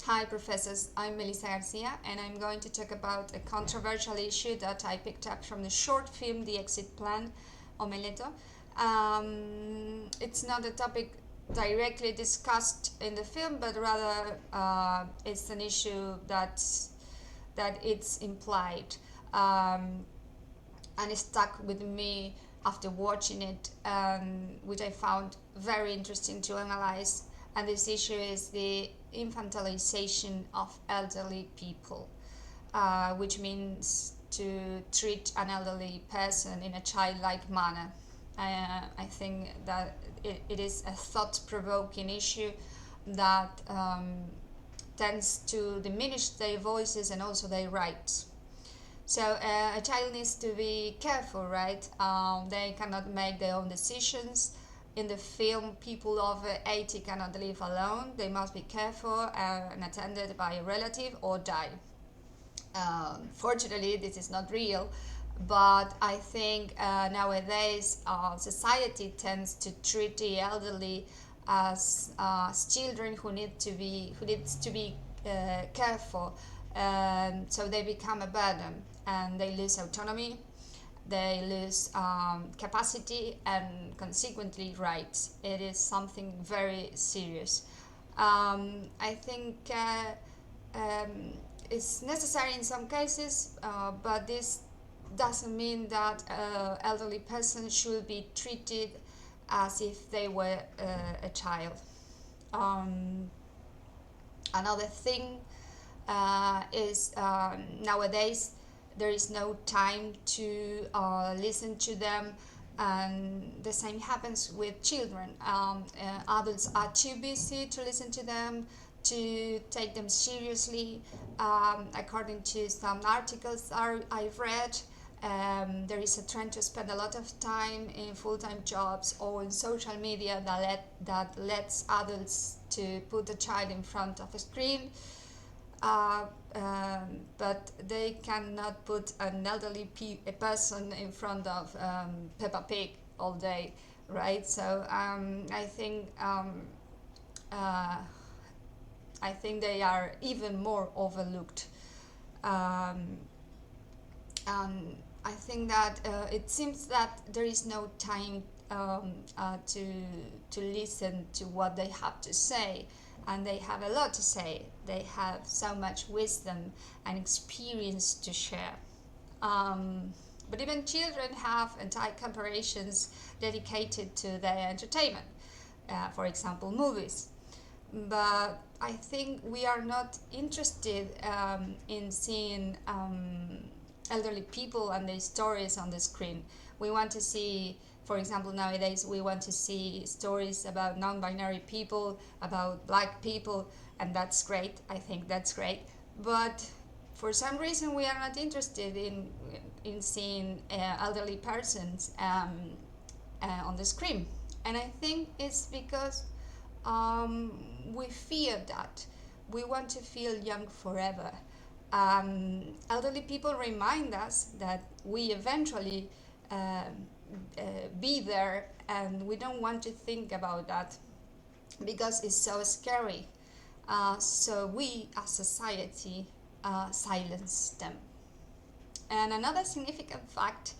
Hi, professors. I'm Melissa Garcia, and I'm going to talk about a controversial issue that I picked up from the short film The Exit Plan, Omeleto. It's not a topic directly discussed in the film, but rather it's an issue that it's implied, and it stuck with me after watching it, which I found very interesting to analyze. And this issue is the infantilization of elderly people, which means to treat an elderly person in a childlike manner. I think that it is a thought provoking issue that tends to diminish their voices and also their rights. So a child needs to be careful, right? They cannot make their own decisions. In the film, people over 80 cannot live alone. They must be careful and attended by a relative or die. Fortunately, this is not real, but I think nowadays society tends to treat the elderly as children who needs to be careful, so they become a burden and they lose autonomy, they lose capacity, and consequently rights. It is something very serious. I think um, it's necessary in some cases, but this doesn't mean that elderly persons should be treated as if they were a child. Um, Another thing is nowadays there is no time to listen to them, and the same happens with children. Adults are too busy to listen to them, to take them seriously. According to some articles I've read, there is a trend to spend a lot of time in full-time jobs or in social media that lets adults to put a child in front of a screen, uh, but they cannot put an elderly a person in front of Peppa Pig all day, right? So uh, I think they are even more overlooked. Um, um, I think that it seems that there is no time to listen to what they have to say, and they have a lot to say. They have so much wisdom and experience to share. Um, but even children have entire corporations dedicated to their entertainment, for example, movies. But I think we are not interested in seeing elderly people and their stories on the screen. We want to see, for example, nowadays we want to see stories about non-binary people, about black people, and that's great. I think that's great. But for some reason, we are not interested in seeing elderly persons on the screen, and I think it's because um, we fear that. We want to feel young forever. Elderly people remind us that we eventually be there, and we don't want to think about that because it's so scary. So we, as society, silence them. And another significant fact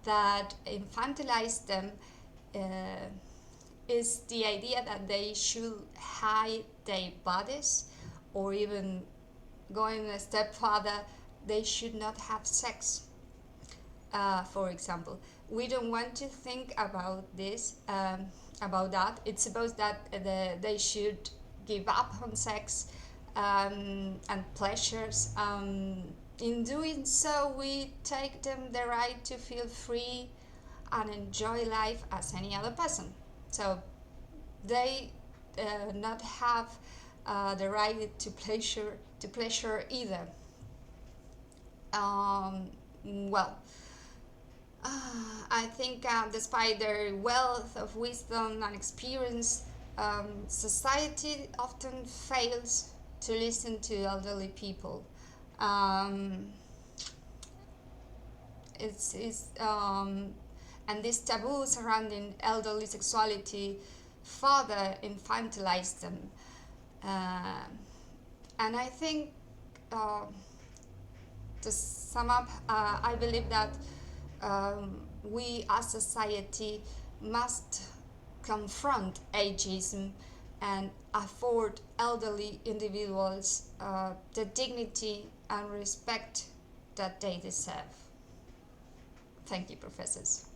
that infantilized them uh, is the idea that they should hide their bodies, or even going a step further, they should not have sex. For example, we don't want to think about this, about that. It's supposed that they should give up on sex and pleasures. In doing so, we take them the right to feel free and enjoy life as any other person. So they not have the right to pleasure either. Um, well, I think despite their wealth of wisdom and experience, society often fails to listen to elderly people. Um, it's and this taboo surrounding elderly sexuality further infantilize them. Uh, And I think, uh, to sum up, I believe that we as society must confront ageism and afford elderly individuals the dignity and respect that they deserve. Thank you, professors.